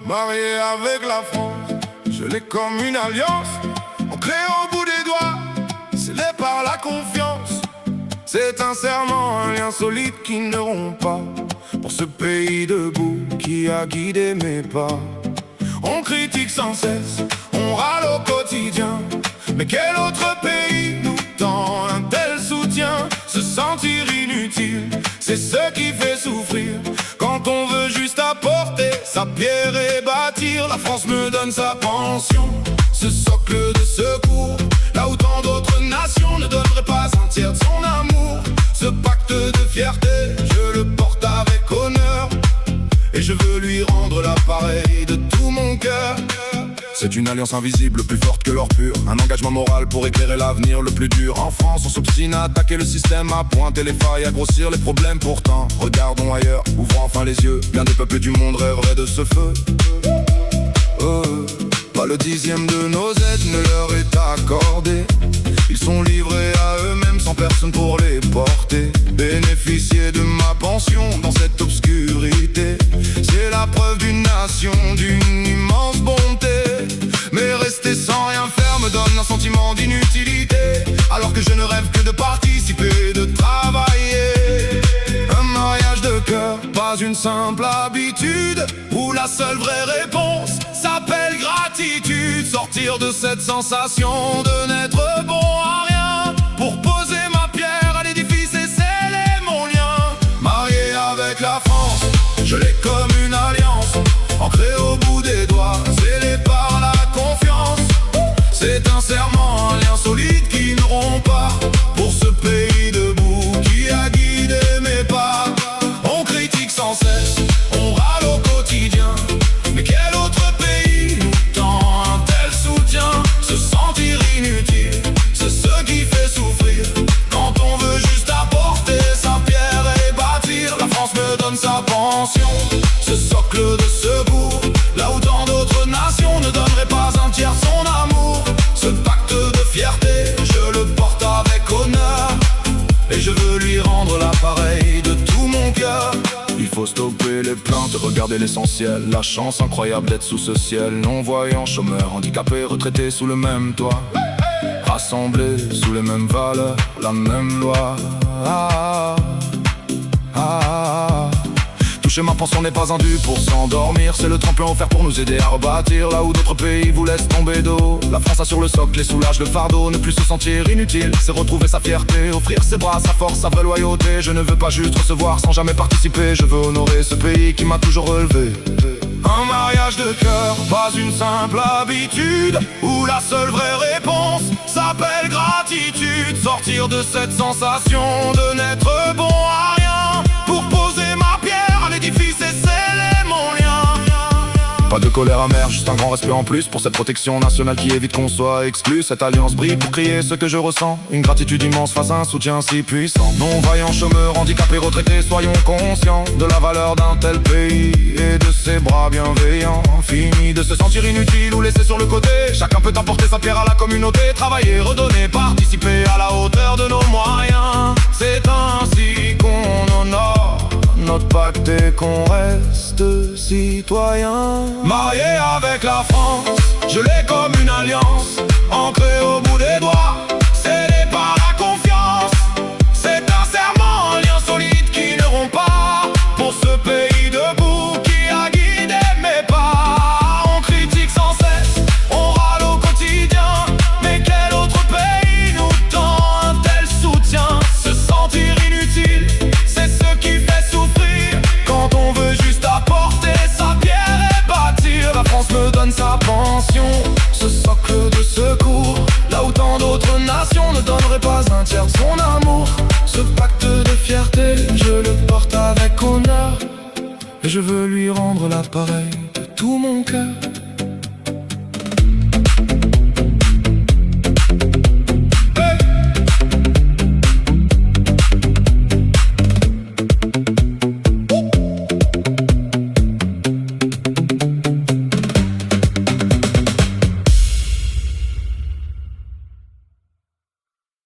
Marié avec la France, je l'ai comme une alliance, ancrée au bout des doigts, scellée par la confiance. C'est un serment, un lien solide qui ne rompt pas, pour ce pays debout qui a guidé mes pas. On critique sans cesse, on râle au quotidien, mais quel autre pays nous tend un tel soutien? Se sentir inutile, c'est ce qui fait souffrir, quand on veut juste apporter sa pierre et bâtir. La France me donne sa pension, ce socle de secours, là où tant d'autres nations ne donneraient pas un tiers de son amour. Ce pacte de fierté, je le porte avec honneur, et je veux lui rendre l'appareil de tout mon cœur. C'est une alliance invisible, plus forte que l'or pur, un engagement moral pour éclairer l'avenir le plus dur. En France, on s'obstine à attaquer le système, à pointer les failles, à grossir les problèmes. Pourtant, regardons ailleurs, ouvrons enfin les yeux. Bien des peuples du monde rêveraient de ce feu. Pas le dixième de nos aides ne leur est accordé. Ils sont livrés à eux-mêmes sans personne pour les porter. Bénéficier de ma pension dans cette obscurité, c'est la preuve d'une nation, d'une immense bonté. Mais rester sans rien faire me donne un sentiment d'inutilité, alors que je ne rêve que de participer, de travailler. Un mariage de cœur, pas une simple habitude, où la seule vraie réponse s'appelle gratitude. Sortir de cette sensation de n'être bon à rien, pour poser ma pierre à l'édifice et sceller mon lien. Marié avec la France, je l'ai comme une alliance, ancrée au bout des doigts, scellée par la confiance. C'est un serment, un lien solide qui ne rompt pas, pour ce pays debout qui a guidé mes pas. On critique sans cesse, on râle au quotidien, mais quel autre pays nous tend un tel soutien? Se sentir inutile, c'est ce qui fait souffrir, quand on veut juste apporter sa pierre et bâtir. La France me donne sa pension, ce socle de secours, là où tant d'autres nations ne donneraient pas un tiers de son amour. Ce pacte de fierté, je le porte avec honneur, et je veux lui rendre l'appareil de tout mon cœur. Il faut stopper les plaintes, regarder l'essentiel, la chance incroyable d'être sous ce ciel. Non-voyants, chômeurs, handicapés, retraités sous le même toit, rassemblés sous les mêmes valeurs, la même loi. Toucher ma pension n'est pas un dû pour s'endormir, c'est le tremplin offert pour nous aider à rebâtir. Là où d'autres pays vous laissent tomber d'eau, la France assure le socle et soulage le fardeau. Ne plus se sentir inutile, c'est retrouver sa fierté, offrir ses bras, sa force, sa vraie loyauté. Je ne veux pas juste recevoir sans jamais participer, je veux honorer ce pays qui m'a toujours relevé. Un mariage de cœur, pas une simple habitude, où la seule vraie réponse s'appelle gratitude. Sortir de cette sensation de n'être bon à rien, pour poser ma pierre à l'édifice et sceller mon lien. Pas de colère amère, juste un grand respect en plus pour cette protection nationale qui évite qu'on soit exclu. Cette alliance brille pour crier ce que je ressens, une gratitude immense face à un soutien si puissant. Non-voyants, chômeurs, handicapés, retraités, soyons conscients de la valeur d'un tel pays et de ses bras bienveillants. Fini de se sentir inutile ou laissé sur le côté, chacun peut apporter sa pierre à la communauté. Travailler, redonner, participer à la hauteur de nos moyens. C'est ainsi qu'on honore notre pacte et qu'on reste citoyen. Marié avec la France, je l'ai comme une alliance, ancrée au bout des doigts, scellée par la confiance. C'est un serment, un lien solide qui ne rompt pas, pour ce pays debout qui a guidé mes pas. On critique sans cesse, on râle au quotidien, mais quel autre pays nous tend un tel soutien? Se sentir inutile, c'est ce qui fait souffrir, quand on veut juste apporter sa pierre et bâtir. La France me donne sa pension, ce socle de secours, là où tant d'autres nations ne donneraient pas un tiers de son amour. Ce pacte de fierté, je le porte avec honneur, et je veux lui rendre l'appareil de tout mon cœur.